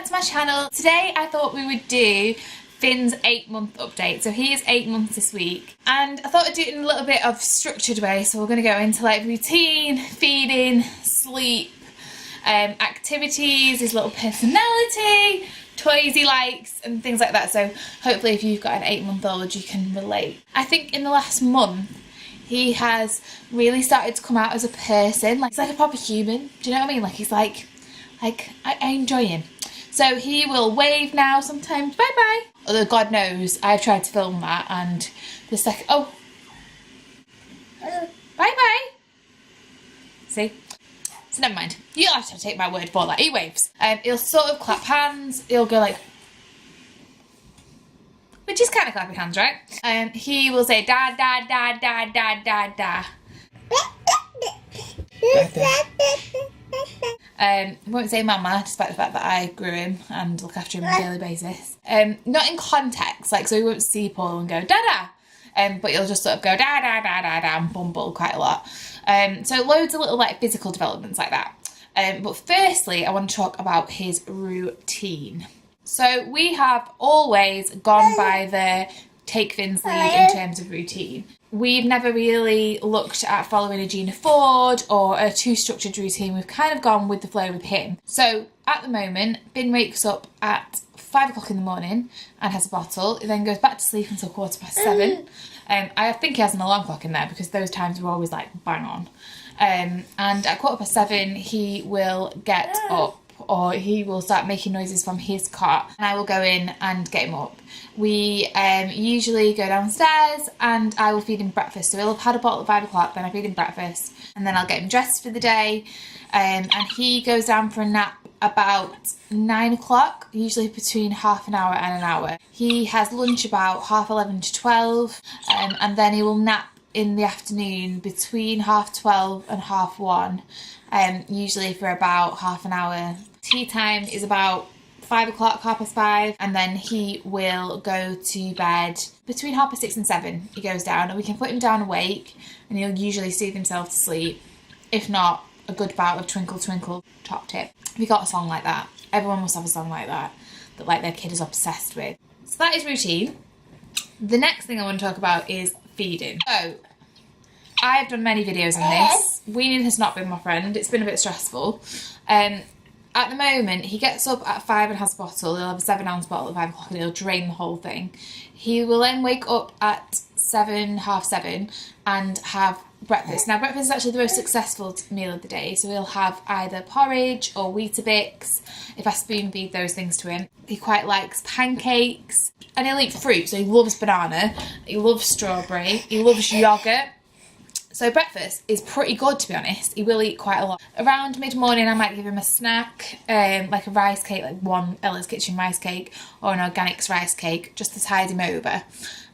to my channel. Today I thought we would do Finn's 8-month update. So he is 8 months this week, and I thought I'd do it in a little bit of structured way. So we're going to go into like routine, feeding, sleep, activities, his little personality, toys he likes and things like that. So hopefully if you've got an 8-month-old you can relate. I think in the last month he has really started to come out as a person. Like, he's like a proper human. Do you know what I mean? Like, he's like I enjoy him. So he will wave now sometimes, bye bye. Although God knows I've tried to film that and the second, oh, bye bye. See? So never mind. You'll have to take my word for that. He waves. He'll sort of clap hands. He'll go like, which is kind of clapping hands, right? He will say da da da da da da da. He won't say mama, despite the fact that I grew him and look after him on a daily basis. Not in context, like, so he won't see Paul and go da da. But he'll just sort of go da da da da da and bumble quite a lot. So loads of little like physical developments like that. But firstly, I want to talk about his routine. So we have always gone by the take Finn's lead in terms of routine. We've never really looked at following a Gina Ford or a too structured routine. We've kind of gone with the flow with him. So at the moment, Finn wakes up at 5 o'clock in the morning and has a bottle. He then goes back to sleep until 7:15. I think he has an alarm clock in there because those times were always like bang on. And at 7:15 he will get up, or he will start making noises from his cot, and I will go in and get him up. We usually go downstairs and I will feed him breakfast. So he'll have had a bottle at 5 o'clock, then I feed him breakfast, and then I'll get him dressed for the day. And he goes down for a nap about 9 o'clock, usually between half an hour and an hour. He has lunch about 11:30 to 12, and then he will nap in the afternoon between 12:30 and 1:30, usually for about half an hour. Tea time is about 5 o'clock, 5:30, and then he will go to bed between 6:30 and 7. He goes down, and we can put him down awake, and he'll usually soothe himself to sleep. If not, a good bout of Twinkle Twinkle Top Tip. We got a song like that. Everyone must have a song like that like their kid is obsessed with. So that is routine. The next thing I want to talk about is feeding. So I have done many videos on this. Weaning has not been my friend. It's been a bit stressful. At the moment, he gets up at 5 and has a bottle. He'll have a 7-ounce bottle at 5 o'clock and he'll drain the whole thing. He will then wake up at 7, 7:30 and have breakfast. Now, breakfast is actually the most successful meal of the day. So he'll have either porridge or Weetabix, if I spoon feed those things to him. He quite likes pancakes, and he'll eat fruit. So he loves banana, he loves strawberry, he loves yogurt. So breakfast is pretty good, to be honest. He will eat quite a lot. Around mid-morning I might give him a snack, like a rice cake, like one Ella's Kitchen rice cake or an Organics rice cake, just to tide him over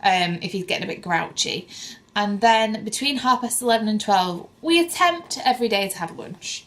if he's getting a bit grouchy. And then between 11:30 and 12, we attempt every day to have lunch.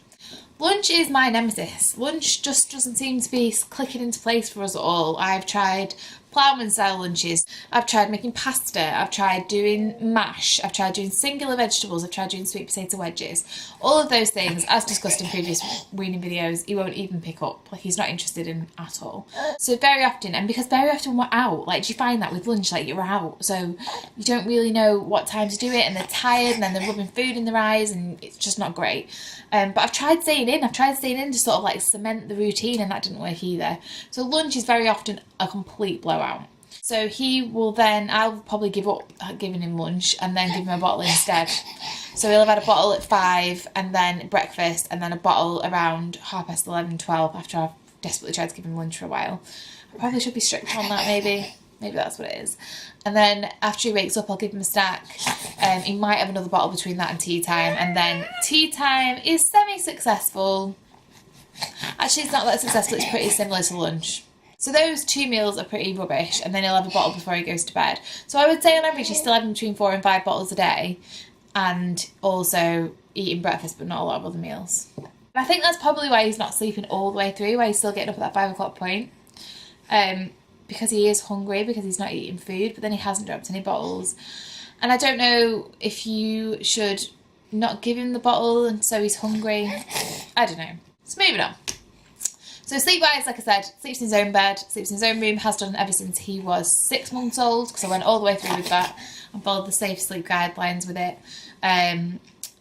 Lunch is my nemesis. Lunch just doesn't seem to be clicking into place for us at all. I've tried ploughman style lunches, I've tried making pasta, I've tried doing mash, I've tried doing singular vegetables, I've tried doing sweet potato wedges. All of those things, as discussed in previous weaning videos, he won't even pick up. Like, he's not interested in at all. So very often, and because very often we're out, like, do you find that with lunch, like, you're out, so you don't really know what time to do it, and they're tired, and then they're rubbing food in their eyes, and it's just not great. But I've tried staying in to sort of like cement the routine, and that didn't work either. So lunch is very often a complete blowout. So he will then, I'll probably give up giving him lunch and then give him a bottle instead. So he'll have had a bottle at 5 and then breakfast and then a bottle around 11:30, 12 after I've desperately tried to give him lunch for a while. I probably should be strict on that, maybe. Maybe that's what it is. And then after he wakes up, I'll give him a snack. He might have another bottle between that and tea time. And then tea time is semi-successful. Actually, it's not that successful. It's pretty similar to lunch. So those 2 meals are pretty rubbish. And then he'll have a bottle before he goes to bed. So I would say on average, he's still having between 4 and 5 bottles a day. And also eating breakfast, but not a lot of other meals. And I think that's probably why he's not sleeping all the way through, why he's still getting up at that 5 o'clock point. Because he is hungry, because he's not eating food, but then he hasn't dropped any bottles. And I don't know if you should not give him the bottle and so he's hungry. I don't know. So moving on. So sleep-wise, like I said, sleeps in his own bed, sleeps in his own room, has done ever since he was 6 months old, because I went all the way through with that and followed the safe sleep guidelines with it.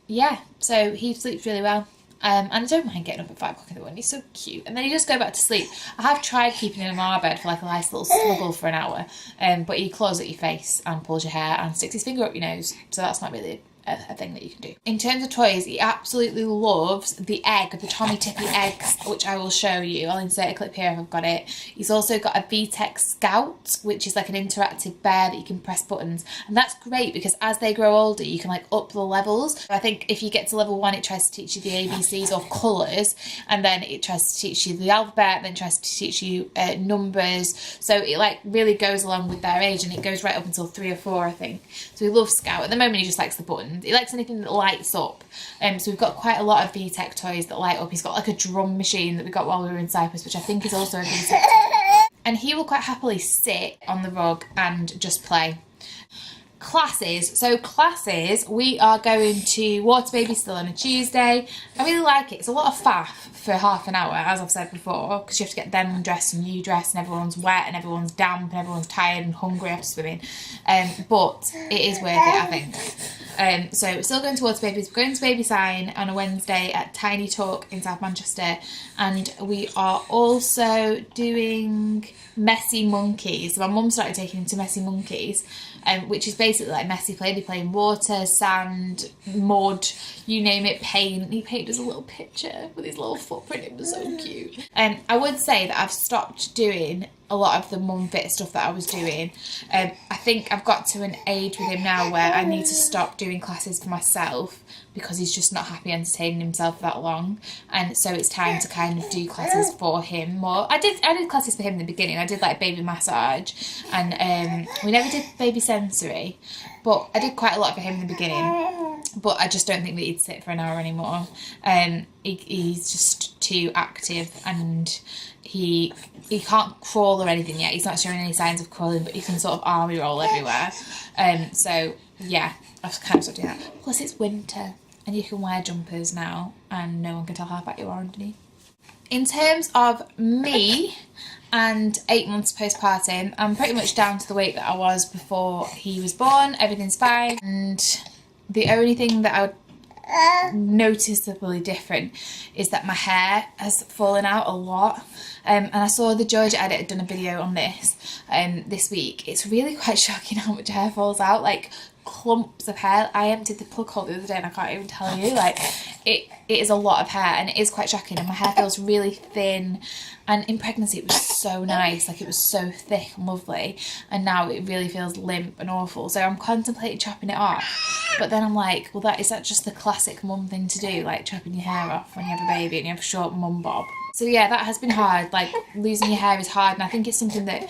Yeah, so he sleeps really well. And I don't mind getting up at 5 o'clock in the morning. He's so cute. And then he just go back to sleep. I have tried keeping him in our bed for like a nice little snuggle for an hour. But he claws at your face and pulls your hair and sticks his finger up your nose. So that's not really a thing that you can do. In terms of toys, he absolutely loves the Tommy Tippy eggs, which I will show you. I'll insert a clip here if I've got it. He's also got a VTech Scout, which is like an interactive bear that you can press buttons, and that's great because as they grow older you can like up the levels. I think if you get to level 1 it tries to teach you the ABCs or colours, and then it tries to teach you the alphabet, then tries to teach you numbers, so it like really goes along with their age, and it goes right up until 3 or 4 I think. So he loves Scout. At the moment he just likes the buttons. He likes anything that lights up. So we've got quite a lot of VTech toys that light up. He's got like a drum machine that we got while we were in Cyprus, which I think is also a VTech toy. And he will quite happily sit on the rug and just play. Classes. So classes, we are going to Water Baby still on a Tuesday. I really like it. It's a lot of faff for half an hour, as I've said before, because you have to get them dressed and you dressed, and everyone's wet and everyone's damp and everyone's tired and hungry after swimming. But it is worth it, I think. So we're still going to Water Babies. We're going to Baby Sign on a Wednesday at Tiny Talk in South Manchester, and we are also doing Messy Monkeys. So my mum started taking him to Messy Monkeys, which is basically like messy play. They play in water, sand, mud, you name it, paint. He painted us a little picture with his little footprint. It was so cute. I would say that I've stopped doing a lot of the mum fit stuff that I was doing. I think I've got to an age with him now where I need to stop doing classes for myself because he's just not happy entertaining himself that long, and so it's time to kind of do classes for him more. I did classes for him in the beginning. I did like baby massage, and we never did baby sensory, but I did quite a lot for him in the beginning. But I just don't think that he'd sit for an hour anymore. He's just too active, and he can't crawl or anything yet. He's not showing any signs of crawling, but he can sort of army roll everywhere. So yeah, I've kind of stopped doing that. Plus it's winter and you can wear jumpers now and no one can tell how fat you are underneath. In terms of me and 8 months postpartum, I'm pretty much down to the weight that I was before he was born. Everything's fine, and the only thing that I would noticeably different is that my hair has fallen out a lot, and I saw the Georgia edit had done a video on this week. It's really quite shocking how much hair falls out, like clumps of hair. I emptied the plug hole the other day and I can't even tell you, like it is a lot of hair, and it is quite shocking, and my hair feels really thin. And in pregnancy it was so nice, like it was so thick and lovely, and now it really feels limp and awful. So I'm contemplating chopping it off, but then I'm like, well, is that just the classic mum thing to do, like chopping your hair off when you have a baby and you have a short mum bob? So yeah, that has been hard. Like losing your hair is hard, and I think it's something that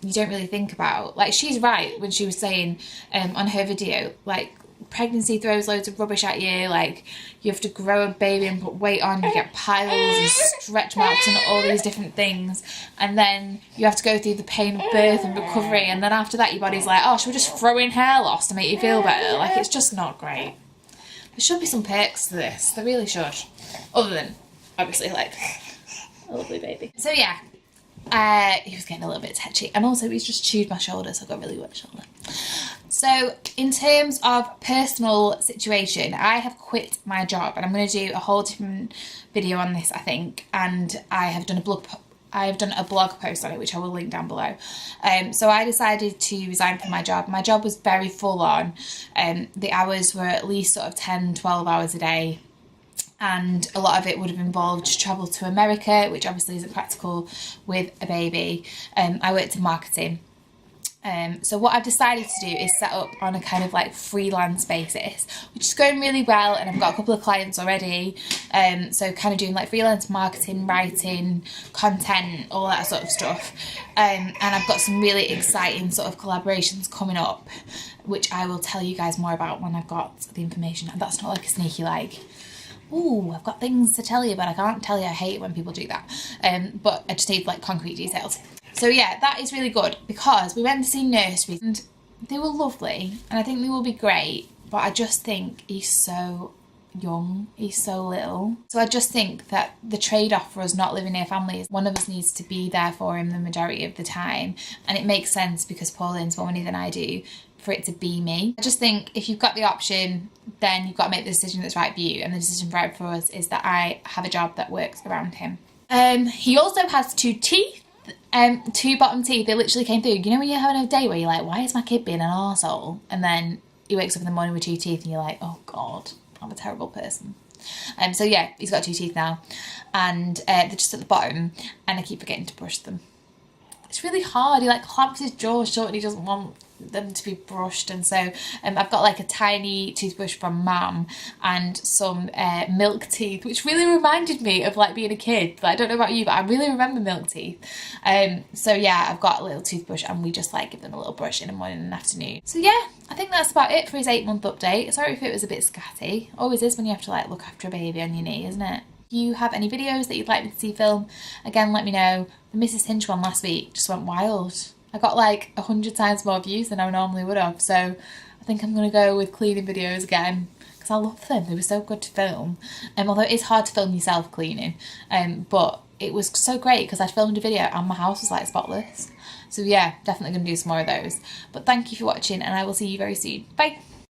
you don't really think about. Like she's right when she was saying on her video, like pregnancy throws loads of rubbish at you. Like you have to grow a baby and put weight on, you get piles and stretch marks and all these different things, and then you have to go through the pain of birth and recovery, and then after that your body's like, oh, should we just throw in hair loss to make you feel better? Like it's just not great. There should be some perks to this, there really should, other than obviously like a lovely baby. So yeah, he was getting a little bit touchy, and also he's just chewed my shoulder, so I've got a really wet shoulder. So in terms of personal situation, I have quit my job, and I'm going to do a whole different video on this, I think, and I have done a blog post on it, which I will link down below. So I decided to resign from my job. My job was very full on. The hours were at least sort of 10-12 hours a day, and a lot of it would have involved travel to America, which obviously isn't practical with a baby. I worked in marketing. So what I've decided to do is set up on a kind of like freelance basis, which is going really well, and I've got a couple of clients already. So kind of doing like freelance marketing, writing, content, all that sort of stuff. And I've got some really exciting sort of collaborations coming up, which I will tell you guys more about when I've got the information. And that's not like a sneaky like, ooh, I've got things to tell you, but I can't tell you. I hate it when people do that. But I just need like concrete details. So yeah, that is really good, because we went to see nurseries and they were lovely and I think they will be great, but I just think he's so young. He's so little. So I just think that the trade-off for us not living near family is one of us needs to be there for him the majority of the time. And it makes sense because Paul earns more money than I do for it to be me. I just think if you've got the option, then you've got to make the decision that's right for you. And the decision right for us is that I have a job that works around him. He also has 2 teeth. 2 bottom teeth. They literally came through. You know when you're having a day where you're like, why is my kid being an arsehole? And then he wakes up in the morning with 2 teeth and you're like, oh God, I'm a terrible person. So yeah, he's got 2 teeth now. And they're just at the bottom and I keep forgetting to brush them. It's really hard. He like clamps his jaw shut and he doesn't want them to be brushed, and so I've got like a tiny toothbrush from Mum and some milk teeth, which really reminded me of like being a kid. Like, I don't know about you, but I really remember milk teeth. So yeah, I've got a little toothbrush and we just like give them a little brush in the morning and afternoon. So yeah, I think that's about it for his 8-month update. Sorry if it was a bit scatty. Always is when you have to like look after a baby on your knee, isn't it? If you have any videos that you'd like me to see film, again, let me know. The Mrs. Hinch one last week just went wild. I got like 100 times more views than I normally would have. So I think I'm going to go with cleaning videos again because I love them. They were so good to film. Although it is hard to film yourself cleaning. But it was so great because I filmed a video and my house was like spotless. So yeah, definitely going to do some more of those. But thank you for watching and I will see you very soon. Bye.